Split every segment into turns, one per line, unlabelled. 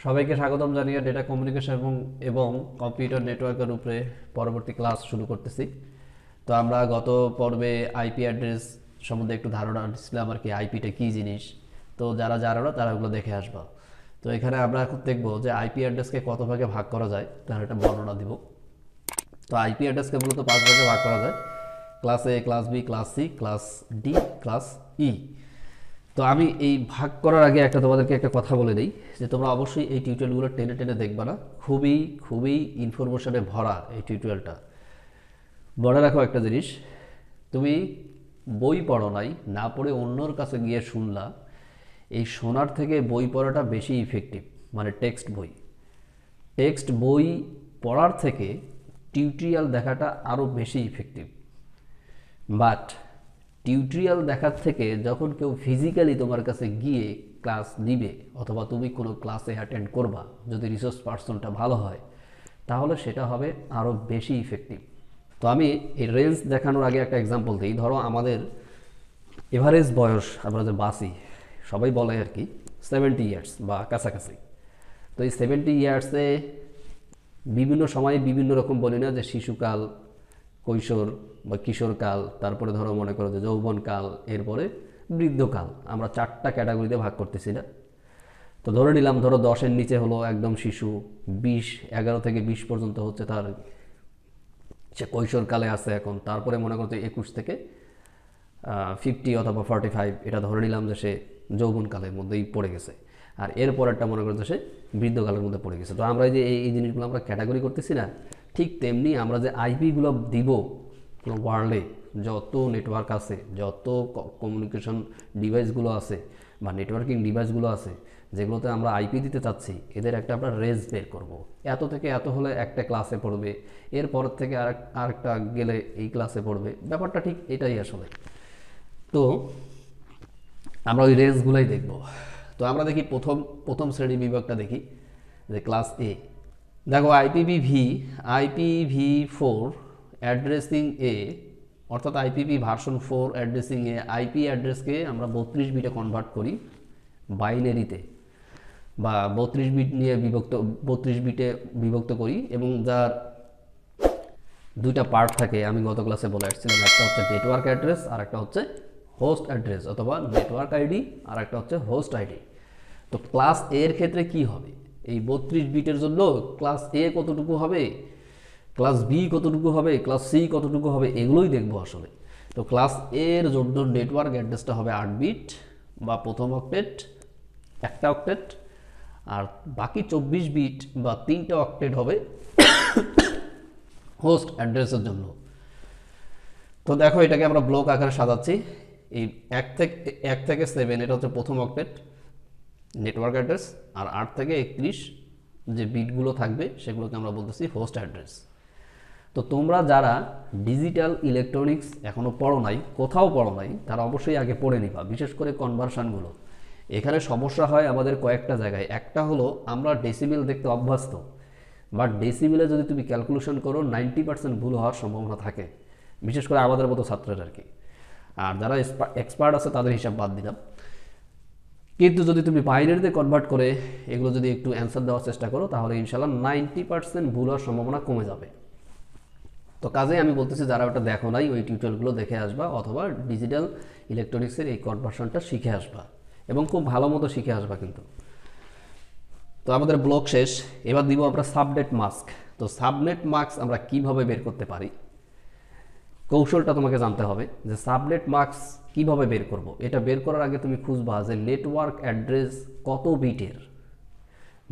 সবাইকে স্বাগতম জানিয়ে ডেটা কমিউনিকেশন এবং কম্পিউটার নেটওয়ার্কের উপরে পরবর্তী ক্লাস শুরু করতেছি। তো আমরা গত পর্বে আইপি অ্যাড্রেস সম্বন্ধে একটু ধারণা দিচ্ছিলাম আর কি, আইপিটা কী জিনিস। তো যারা জানো না তারা ওগুলো দেখে আসবা। তো এখানে আমরা এখন দেখবো যে আইপি অ্যাড্রেসকে কত ভাগে ভাগ করা যায়, তার একটা বর্ণনা দিব। তো আইপি অ্যাড্রেসকে মূলত 5 ভাগে ভাগ করা যায়: class A, class B, class C, class D, class E. তো আমি এই ভাগ করার আগে তোমাদেরকে একটা কথা বলে দিই যে তোমরা অবশ্যই এই টিউটোরিয়ালগুলো টেনে টেনে দেখবা না। খুবই খুবই ইনফরমেশনে ভরা এই টিউটোরিয়ালটা। মনে রাখো একটা জিনিস, তুমি বই পড়ো নাই, না পড়ে অন্যর কাছে গিয়ে শুনলা, এই শোনার থেকে বই পড়াটা বেশি ইফেক্টিভ। মানে টেক্সট বই পড়ার থেকে টিউটোরিয়াল দেখাটা আরও বেশি ইফেক্টিভ। বাট টিউটোরিয়াল দেখার থেকে যখন কেউ ফিজিক্যালি তোমার কাছে গিয়ে ক্লাস নিবে অথবা তুমি কোনো ক্লাসে অ্যাটেন্ড করবা, যদি রিসোর্স পার্সনটা ভালো হয়, তাহলে সেটা হবে আরও বেশি ইফেক্টিভ। তো আমি এই রেঞ্জ দেখানোর আগে একটা এক্সাম্পল দিই। ধরো আমাদের এভারেজ বয়স, আমরা যে বাসি সবাই বলে আর কি 70 ইয়ার্স বা কাছাকাছি। তো এই 70 ইয়ার্সে বিভিন্ন সময়ে বিভিন্ন রকম বলি না, যে শিশুকাল, কৈশোর বা কিশোরকাল, তারপরে ধরো মনে করো যে যৌবনকাল, এরপরে বৃদ্ধকাল। আমরা 4টা ক্যাটাগরিতে ভাগ করতেছি না। তো ধরে নিলাম, ধরো 10-এর নিচে হলো একদম শিশু, 11 থেকে 20 পর্যন্ত হচ্ছে তার সে কৈশোরকালে আছে এখন। তারপরে মনে করো 21 থেকে 50 অথবা 45, এটা ধরে নিলাম যে সে যৌবনকালের মধ্যেই পড়ে গেছে। আর এরপরেরটা মনে করো যে সে বৃদ্ধকালের মধ্যে পড়ে গেছে। তো আমরা যে এই জিনিসগুলো আমরা ক্যাটাগরি করতেছি না, ঠিক তেমনি আমরা যে আইপিগুলো দিব ওয়ার্ল্ডে, যত নেটওয়ার্ক আছে, যত কমিউনিকেশন ডিভাইসগুলো আছে বা নেটওয়ার্কিং ডিভাইসগুলো আছে, যেগুলোতে আমরা আইপি দিতে চাচ্ছি, এদের একটা আমরা রেঞ্জ বের করব। এত থেকে এত হলে একটা ক্লাসে পড়বে, এরপর থেকে আরেকটা গেলে এই ক্লাসে পড়বে। ব্যাপারটা ঠিক এটাই আসলে। তো আমরা ওই রেঞ্জগুলোই দেখব। তো আমরা দেখি প্রথম শ্রেণী বিভাগটা দেখি, যে ক্লাস এ। দেখো IPv4 অ্যাড্রেসিং এ, অর্থাৎ IPv ভার্সন 4 অ্যাড্রেসিং এ আইপি অ্যাড্রেসকে আমরা 32 বিটে কনভার্ট করি, বাইনারিতে, বা 32 বিট নিয়ে 32 বিটে বিভক্ত করি, এবং যার দুইটা পার্ট থাকে। আমি গত ক্লাসে বলে আসছিলাম, একটা হচ্ছে নেটওয়ার্ক অ্যাড্রেস আর একটা হচ্ছে হোস্ট অ্যাড্রেস অথবা নেটওয়ার্ক আইডি, আর একটা হচ্ছে হোস্ট আইডি। তো ক্লাস এ এর ক্ষেত্রে কি হবে? এই 32 বিটের জন্য ক্লাস এ কতটুকু হবে, ক্লাস বি কতটুকু হবে, ক্লাস সি কতটুকু হবে, এগুলোই দেখবো আসলে। তো ক্লাস এর জন্য নেটওয়ার্ক অ্যাড্রেসটা হবে 8 বিট বা প্রথম অক্টেট, একটা অক্টেট, আর বাকি 24 বিট বা 3টা অক্টেট হবে হোস্ট অ্যাড্রেসের জন্য। তো দেখো, এটাকে আমরা ব্লক আকারে সাজাচ্ছি। এই 1 থেকে 7 এটা হচ্ছে প্রথম অক্টেট নেটওয়ার্ক অ্যাড্রেস, আর 8 থেকে 31 যে বিটগুলো থাকবে সেগুলোকে আমরা বলতেছি হোস্ট অ্যাড্রেস। তো তোমরা যারা ডিজিটাল ইলেকট্রনিক্স এখনও পড়ো নাই, কোথাও পড়ো নাই, তারা অবশ্যই আগে পড়ে নিবা, বিশেষ করে কনভার্সানগুলো। এখানে সমস্যা হয় আমাদের কয়েকটা জায়গায়। একটা হলো আমরা ডেসিমেল দেখতে অভ্যস্ত, বাট ডেসিমেলে যদি তুমি ক্যালকুলেশন করো 90% ভুল হওয়ার সম্ভাবনা থাকে, বিশেষ করে আমাদের মতো ছাত্রের আর কি। আর যারা এক্সপার্ট আছে তাদের হিসাব বাদ দিলাম। কিন্তু যদি তুমি বাইনারিতে কনভার্ট করে এগুলো যদি একটু অ্যান্সার দেওয়ার চেষ্টা করো, তাহলে ইনশাল্লাহ 90% ভুল হওয়ার সম্ভাবনা কমে যাবে। তো কাজে আমি বলতেছি, যারা ওটা দেখো নাই, ওই টিউটোরিয়ালগুলো দেখে আসবা, অথবা ডিজিটাল ইলেকট্রনিক্সের এই কনভার্সনটা শিখে আসবা, এবং খুব ভালো মতো শিখে আসবা কিন্তু। তো আমাদের ব্লক শেষ, এবার দিব আমরা সাবনেট মাস্ক। তো সাবনেট মাস্ক আমরা কিভাবে বের করতে পারি, কৌশলটা তোমাকে জানতে হবে যে সাবনেট মাস্ক কিভাবে বের করব। এটা বের করার আগে তুমি খুঁজবা যে নেটওয়ার্ক অ্যাড্রেস কত বিটের।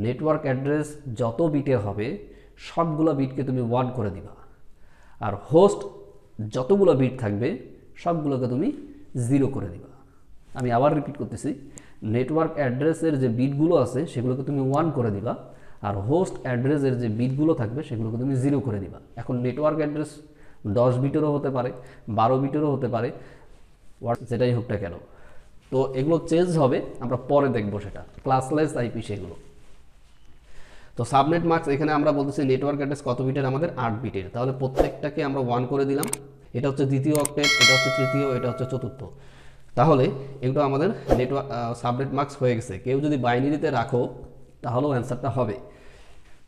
নেটওয়ার্ক অ্যাড্রেস যত বিটের হবে সবগুলো বিটকে তুমি 1 করে দিবা, আর হোস্ট যতগুলো বিট থাকবে সবগুলোকে তুমি 0 করে দিবা। আমি আবার রিপিট করতেছি, নেটওয়ার্ক অ্যাড্রেসের যে বিটগুলো আছে সেগুলোকে তুমি 1 করে দিবা, আর হোস্ট অ্যাড্রেসের যে বিটগুলো থাকবে সেগুলোকে তুমি 0 করে দিবা। এখন নেটওয়ার্ক অ্যাড্রেস 10 বিটেরও হতে পারে, 12 বিটেরও হতে পারে, যেটাই হোক না কেন। তো এগুলো চেঞ্জ হবে, আমরা পরে দেখবো, সেটা ক্লাসলেস আইপি সেগুলো। তো সাবনেট মাস্ক এখানে আমরা বলতেছি নেটওয়ার্ক অ্যাড্রেস কত বিটের, আমাদের 8 বিটের। তাহলে প্রত্যেকটাকে আমরা 1 করে দিলাম। এটা হচ্ছে দ্বিতীয় অক্টেট, এটা হচ্ছে তৃতীয়, এটা হচ্ছে চতুর্থ। তাহলে এগুলো আমাদের নেটওয়ার্ক সাবনেট মাস্ক হয়ে গেছে। কেউ যদি বাইনারিতে রাখো তাহলেও অ্যান্সারটা হবে।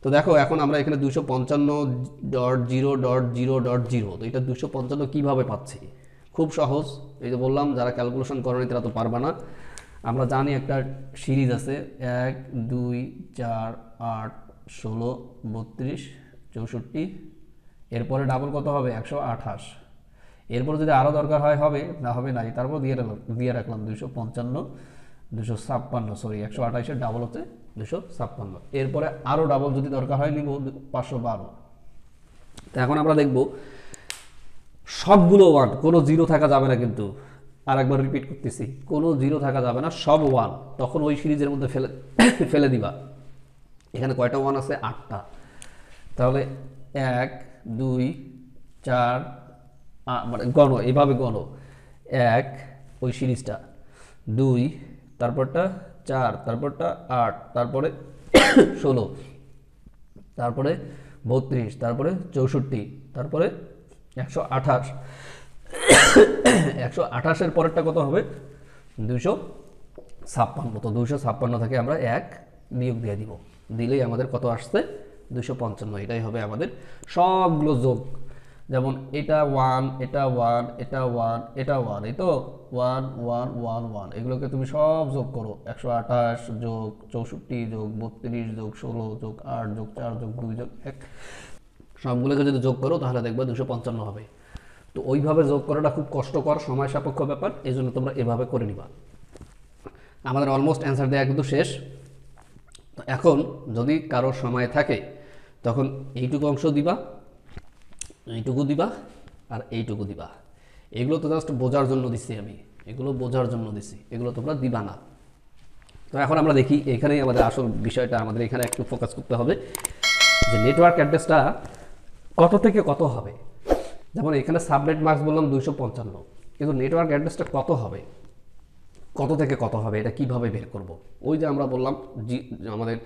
তো দেখো এখন আমরা এখানে 255.0.0.0, তো এটা 255 কীভাবে পাচ্ছি? খুব সহজ, এই যে বললাম যারা ক্যালকুলেশন করেনি তারা তো পারবে না। আমরা জানি একটা সিরিজ আছে 1 2 4 8 16 32 64, এরপরে ডাবল কত হবে 128, এরপরে যদি আরও দরকার হয় হবে, না হবে নাই, তারপর দিয়ে রাখলাম 256, সরি 128-এর ডাবল হচ্ছে 256, এরপরে আরও ডাবল যদি দরকার হয় নিব 512। তো এখন আমরা দেখব সবগুলো ওয়ান, কোনো জিরো থাকা যাবে না কিন্তু, আর একবার রিপিট করতেছি, কোনো জিরো থাকা যাবে না, সব ওয়ান, তখন ওই সিরিজের মধ্যে ফেলে দিবা। এখানে কয়টা ওয়ান আছে? 8টা। তাহলে 1 2 4 মানে গণ, এভাবে গণ, 1 ওই সিরিজটা, 2 তারপরটা 4, তারপরটা 8, তারপরে 16, তারপরে 32, তারপরে 64, তারপরে 128, 128-এর পরেরটা কত হবে? 256। তো 256 থেকে আমরা 1 বিয়োগ দিয়ে দিব, দিলেই আমাদের কত আসছে? 255। এটাই হবে আমাদের সবগুলো যোগ। যেমন এটা 1, এটা 1, এটা 1, এটা 1, এই তো 1 1 1 1, এগুলোকে তুমি সব যোগ করো, 128 যোগ 64 যোগ 32 যোগ 16 যোগ 8 যোগ 4 যোগ 2 যোগ 1, সবগুলোকে যদি যোগ করো তাহলে দেখবে 255 হবে। তো ওইভাবে যোগ করাটা খুব কষ্টকর, সময় সাপেক্ষ ব্যাপার, এই জন্য তোমরা এভাবে করে নিবা। আমাদের অলমোস্ট অ্যান্সার দেওয়া কিন্তু শেষ। তো এখন যদি কারোর সময় থাকে তখন এইটুকু অংশ দিবা, এইটুকু দিবা, আর এইটুকু দিবা। এগুলো তো জাস্ট বোঝার জন্য দিচ্ছি আমি, এগুলো বোঝার জন্য দিচ্ছি, এগুলো তোমরা দিবা না। তো এখন আমরা দেখি, এখানেই আমাদের আসল বিষয়টা, আমাদের এখানে একটু ফোকাস করতে হবে যে নেটওয়ার্ক অ্যাড্রেসটা কত থেকে কত হবে। যেমন এখানে সাবনেট মার্কস বললাম 255, কিন্তু নেটওয়ার্ক অ্যাড্রেসটা কত হবে, কত থেকে কত হবে, এটা কিভাবে বের করব? ওই যে আমরা বললাম আমাদের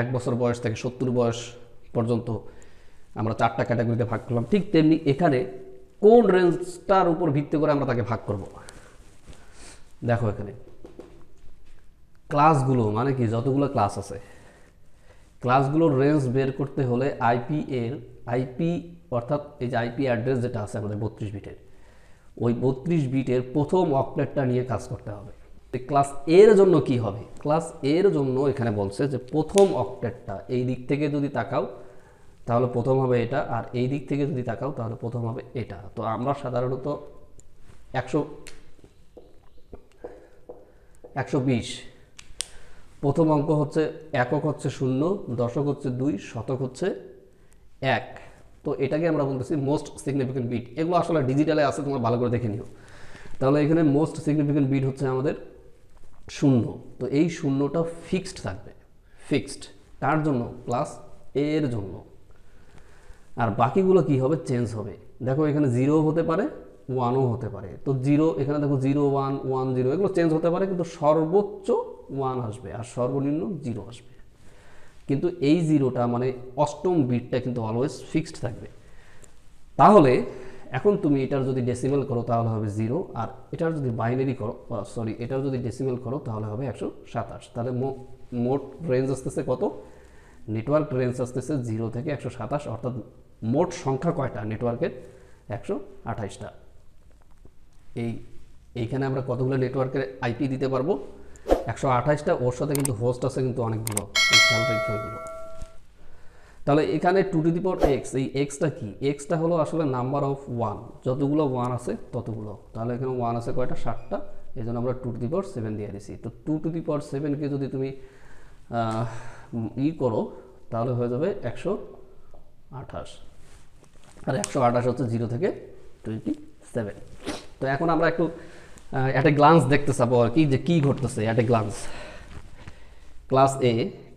1 বছর বয়স থেকে 70 বয়স পর্যন্ত আমরা 4টা ক্যাটাগরিতে ভাগ করলাম, ঠিক তেমনি এখানে কোন রেঞ্জটার উপর ভিত্তি করে আমরা তাকে ভাগ করব। দেখো এখানে ক্লাসগুলো, মানে কি যতগুলো ক্লাস আছে, ক্লাসগুলোর রেঞ্জ বের করতে হলে আইপি অর্থাৎ এই যে আইপি অ্যাড্রেস যেটা আছে আমাদের 32 বিটের, ওই 32 বিটের প্রথম অক্টেটটা নিয়ে কাজ করতে হবে। ক্লাস এর জন্য কি হবে? ক্লাস এর জন্য এখানে বলছে যে প্রথম অক্টেটটা এই দিক থেকে যদি তাকাও তাহলে প্রথম হবে এটা, আর এই দিক থেকে যদি তাকাও তাহলে প্রথম হবে এটা। তো আমরা সাধারণত 120, প্রথম অঙ্ক হচ্ছে একক হচ্ছে 0, দশক হচ্ছে 2, শতক হচ্ছে 1। তো এটাকে আমরা বলতেছি মোস্ট সিগনিফিকেন্ট বিট। এগুলো আসলে ডিজিটালে আছে, তোমরা ভালো করে দেখে নিও। তাহলে এখানে মোস্ট সিগনিফিকেন্ট বিট হচ্ছে আমাদের 0। তো এই 0টা ফিক্সড থাকবে, ফিক্সড তার জন্য, ক্লাস এর জন্য। আর বাকিগুলো কি হবে? চেঞ্জ হবে। দেখো এখানে 0 হতে পারে, 1ও হতে পারে। তো 0 এখানে দেখো 0 1 1 0 এগুলো চেঞ্জ হতে পারে, কিন্তু সর্বোচ্চ 1 আসবে আর সর্বনিম্ন 0 আসবে। কিন্তু এই 0টা মানে অষ্টম বিটটা কিন্তু অলওয়েজ ফিক্সড থাকবে। তাহলে এখন তুমি এটার যদি ডেসিমেল করো তাহলে হবে 0, আর এটার যদি বাইনারি করো, এটার যদি ডেসিমেল করো তাহলে হবে 127। তাহলে মোট রেঞ্জ আসতেছে কত? নেটওয়ার্ক রেঞ্জ আসতেছে 0 থেকে 127, অর্থাৎ মোট সংখ্যা কয়টা নেটওয়ার্কের? 128টা। এইখানে আমরা কতগুলো নেটওয়ার্কের আইপি দিতে পারবো? 128টা। ওর সাথে কিন্তু হোস্ট আছে কিন্তু অনেকগুলো, খেয়াল রাখতে হবে। তাহলে এখানে 2⁻x, এই এক্সটা কি? এক্সটা হলো আসলে নাম্বার অফ 1, যতগুলো 1 আছে ততগুলো। তাহলে এখানে 1 আছে কয়টা? 7টা, এই জন্য আমরা 2⁻7 দিয়ে দিছি। তো 2⁻7কে যদি তুমি করো তাহলে হয়ে যাবে 128, আর 128 হচ্ছে 0 থেকে 27। তো এখন আমরা একটু একটা গ্লান্স দেখতে চাবো আর কি, যে কী ঘটতেছে অ্যাট এ গ্লান্স।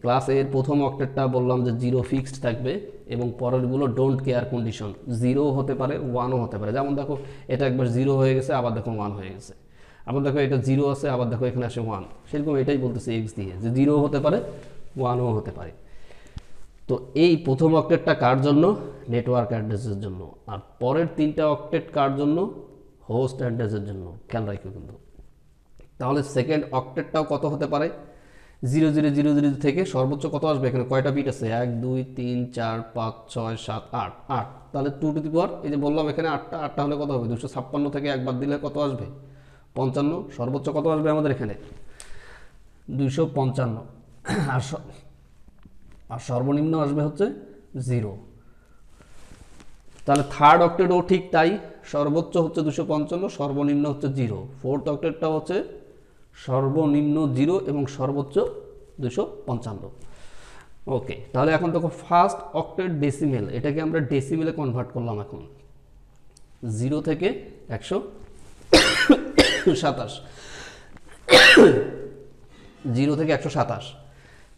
ক্লাস এর প্রথম অক্টেটটা বললাম যে 0 ফিক্সড থাকবে, এবং পরেরগুলো ডোন্ট কেয়ার কন্ডিশন, 0 হতে পারে 1ও হতে পারে। যেমন দেখো এটা একবার 0 হয়ে গেছে, আবার দেখো 1 হয়ে গেছে, আবার দেখো এটা 0 আছে, আবার দেখো এখানে আসে 1। সেরকম এটাই বলতেছে এক্স দিয়ে, যে 0 হতে পারে 1ও হতে পারে। তো এই প্রথম অক্টেটটা কার জন্য? নেটওয়ার্ক অ্যাড্রেসের জন্য। আর পরের 3টা অক্টেট কার জন্য? হোস্ট অ্যাড্রেসের জন্য। খেয়াল রাখো কিন্তু। তাহলে সেকেন্ড অক্টেটটাও কত হতে পারে? 0 0 0 0 থেকে সর্বোচ্চ কত আসবে? এখানে কয়টা বিট আছে? 1 2 3 4 5 6 7 8 8, তাহলে 2 টু দি পাওয়ার, এই যে বললাম এখানে 8টা, 8টা হলে কত হবে? 256 থেকে একবার দিলে কত আসবে? 55। সর্বোচ্চ কত আসবে আমাদের এখানে? 255। আর সর্বনিম্ন আসবে হচ্ছে 0। তাহলে থার্ড অক্টেটও ঠিক তাই, সর্বোচ্চ হচ্ছে 255, সর্বনিম্ন হচ্ছে 0। ফোর্থ অক্টেটটা হচ্ছে সর্বনিম্ন 0 এবং সর্বোচ্চ 255। ওকে, তাহলে এখন দেখো ফার্স্ট অক্টেট ডেসিমেল, এটাকে আমরা ডেসিমেলে কনভার্ট করলাম এখন। 0 থেকে 127, 0 থেকে 127।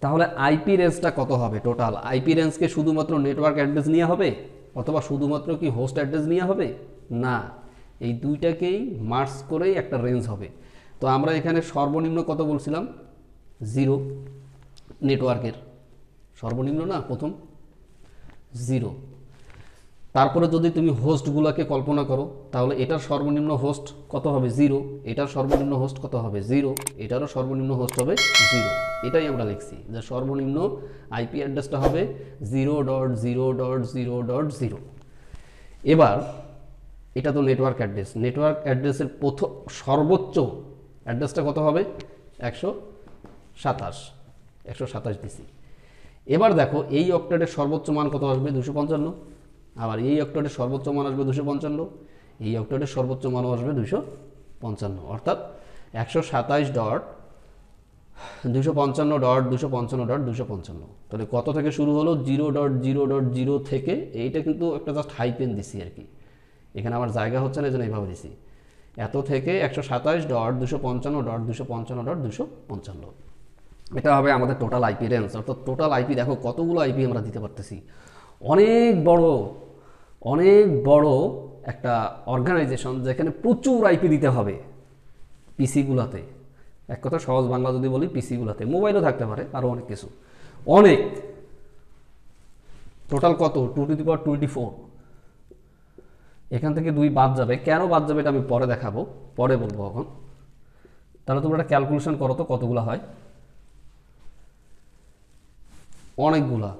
তাহলে আইপি রেঞ্জটা কত হবে টোটাল? আইপি রেঞ্জকে শুধুমাত্র নেটওয়ার্ক অ্যাড্রেস নিয়ে হবে অথবা শুধুমাত্র কি হোস্ট অ্যাড্রেস নিয়ে হবে? না, এই দুইটাকেই মার্জ করেই একটা রেঞ্জ হবে। তো আমরা এখানে সর্বনিম্ন কত বলছিলাম? 0 নেটওয়ার্কের সর্বনিম্ন না প্রথম 0। তারপরে যদি তুমি হোস্টগুলোকে কল্পনা করো তাহলে এটার সর্বনিম্ন হোস্ট কত হবে? 0। এটার সর্বনিম্ন হোস্ট কত হবে? 0। এটারও সর্বনিম্ন হোস্ট হবে 0। এটাই আমরা লিখছি যে সর্বনিম্ন আইপি অ্যাড্রেসটা হবে 0.0.0.0। এবার এটা তো নেটওয়ার্ক অ্যাড্রেস, নেটওয়ার্ক অ্যাড্রেসের প্রথম সর্বোচ্চ অ্যাড্রেসটা কত হবে? 127 দিছি। এবার দেখো এই অক্টেটের সর্বোচ্চ মান কত আসবে? 255। আবার এই অক্টেটের সর্বোচ্চ মান আসবে 255, এই অক্টেটের সর্বোচ্চ মানও আসবে 255, অর্থাৎ 127.255.255.255। তাহলে কত থেকে শুরু হলো? 0.0.0 থেকে, এইটা কিন্তু একটা জাস্ট হাইপেন দিছি আর কি, এখানে আমার জায়গা হচ্ছে না, এই জন্য এইভাবে দিছি। এত থেকে 127.255.255.255, এটা হবে আমাদের টোটাল আইপি রেঞ্জ। অর্থাৎ টোটাল আইপি দেখো কতগুলো আইপি আমরা দিতে পারতেছি। অনেক বড় একটা অর্গানাইজেশন যেখানে প্রচুর আইপি দিতে হবে পিসিগুলোতে। এক কথা সহজ বাংলা যদি বলি, পিসিগুলোতে, মোবাইলও থাকতে পারে, আরও অনেক কিছু, অনেক। টোটাল কত? 2^24। এখান থেকে 2 বাদ যাবে, কেন বাদ যাবে এটা আমি পরে দেখাবো, পরে বলবো এখন। তাহলে তোমরা একটা ক্যালকুলেশন করো তো কতগুলো হয়। অনেকগুলা,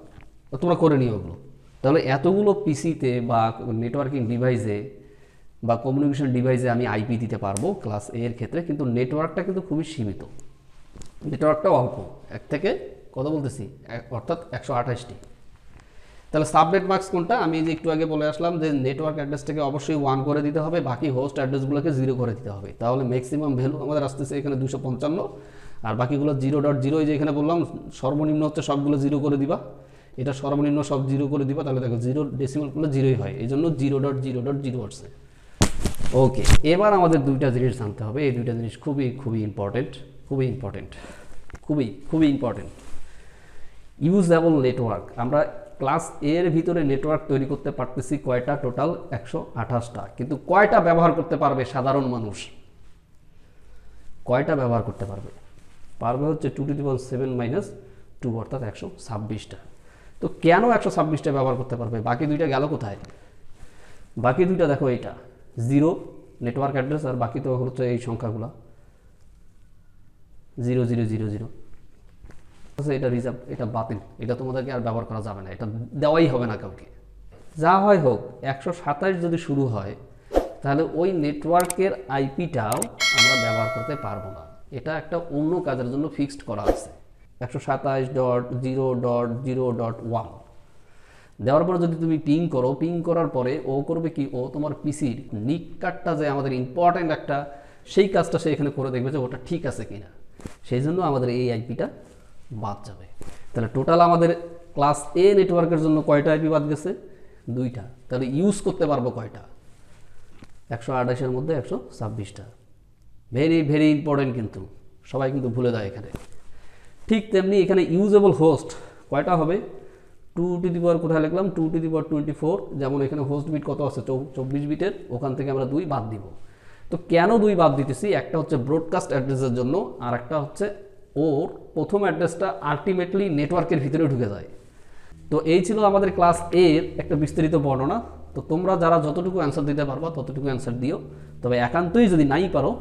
তোমরা করে নিও ওগুলো। তাহলে এতগুলো পিসিতে বা নেটওয়ার্কিং ডিভাইসে বা কমিউনিকেশন ডিভাইসে আমি আইপি দিতে পারবো ক্লাস এ এর ক্ষেত্রে, কিন্তু নেটওয়ার্কটা কিন্তু খুবই সীমিত, নেটওয়ার্কটা অল্প, 1 থেকে কত বলতেছি, অর্থাৎ 128টি। তাহলে সাবনেট মার্কস কোনটা? আমি যে একটু আগে বলে আসলাম যে নেটওয়ার্ক অ্যাড্রেসটাকে অবশ্যই 1 করে দিতে হবে, বাকি হোস্ট অ্যাড্রেসগুলোকে 0 করে দিতে হবে। তাহলে ম্যাক্সিমাম ভ্যালু আমাদের আসতেছে এখানে 255, আর বাকিগুলো 0.0, যে এখানে বললাম সর্বনিম্ন হচ্ছে সবগুলো 0 করে দিবা, এটা সর্বনিম্ন সব 0 করে দিবা, তাহলে দেখো 0 ডেসিমাল করলে 0ই হয়, এই জন্য 0.0.0 আসছে। ওকে, এবার আমাদের দুইটা জিনিস জানতে হবে, এই দুইটা জিনিস খুবই ইম্পর্টেন্ট, খুবই ইম্পর্টেন্ট। ইউজেবল নেটওয়ার্ক, আমরা ক্লাস এর ভিতরে নেটওয়ার্ক তৈরি করতে পারতেছি কয়টা? টোটাল 128টা, কিন্তু কয়টা ব্যবহার করতে পারবে সাধারণ মানুষ? কয়টা ব্যবহার করতে পারবে? পারবে হচ্ছে 2^7-2, অর্থাৎ 126টা। তো কেন 126টা ব্যবহার করতে পারবে? বাকি দুইটা গেল কোথায়? বাকি দুইটা দেখো, এইটা 0 নেটওয়ার্ক অ্যাড্রেস, আর বাকি তো হচ্ছে এই সংখ্যাগুলো 0 0 0 0। এটা রিজার্ভ, এটা বাতিল, এটা তোমাদেরকে আর ব্যবহার করা যাবে না, এটা দেওয়াই হবে না কাউকে। যা হয় হোক, 127 যদি শুরু হয় তাহলে ওই নেটওয়ার্কের আইপিটাও আমরা ব্যবহার করতে পারবো না, এটা একটা অন্য কাজের জন্য ফিক্সড করা আছে। 127.0.0.1 দেওয়ার পরে যদি তুমি পিং করো, পিং করার পরে ও করবে কি? ও তোমার পিসির নিক কার্ডটা যে আমাদের ইম্পর্টেন্ট একটা, সেই কাজটা সে এখানে করে দেখবে যে ওটা ঠিক আছে কিনা, সেই জন্য আমাদের এই আইপিটা বাদ যাবে। তাহলে টোটাল আমাদের ক্লাস এ নেটওয়ার্কের জন্য কয়টা আইপি বাদ গেছে? 2টা। তাহলে ইউজ করতে পারবো কয়টা? 128-এর মধ্যে 126টা। ভেরি ইম্পর্টেন্ট, কিন্তু সবাই কিন্তু ভুলে যায় এখানে। ঠিক তেমনি এখানে ইউজেবল হোস্ট কয়টা হবে? 2 কোথায় লিখলাম? 2^24, যেমন এখানে হোস্ট বিট কত আছে? 24 বিটের, ওখান থেকে আমরা 2 বাদ দিব। তো কেন 2 বাদ দিতেছি? একটা হচ্ছে ব্রডকাস্ট অ্যাড্রেসের জন্য, আর একটা হচ্ছে ওর প্রথম অ্যাড্রেসটা আলটিমেটলি নেটওয়ার্কের ভিতরে ঢুকে যায়। তো এই ছিল আমাদের ক্লাস এর একটা বিস্তারিত বর্ণনা। তো তোমরা যারা যতটুকু অ্যান্সার দিতে পারবা ততটুকু অ্যান্সার দিও, তবে একান্তই যদি নাই পারো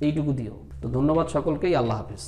এইটুকু দিও। তো ধন্যবাদ সকলকেই, আল্লাহ হাফিজ।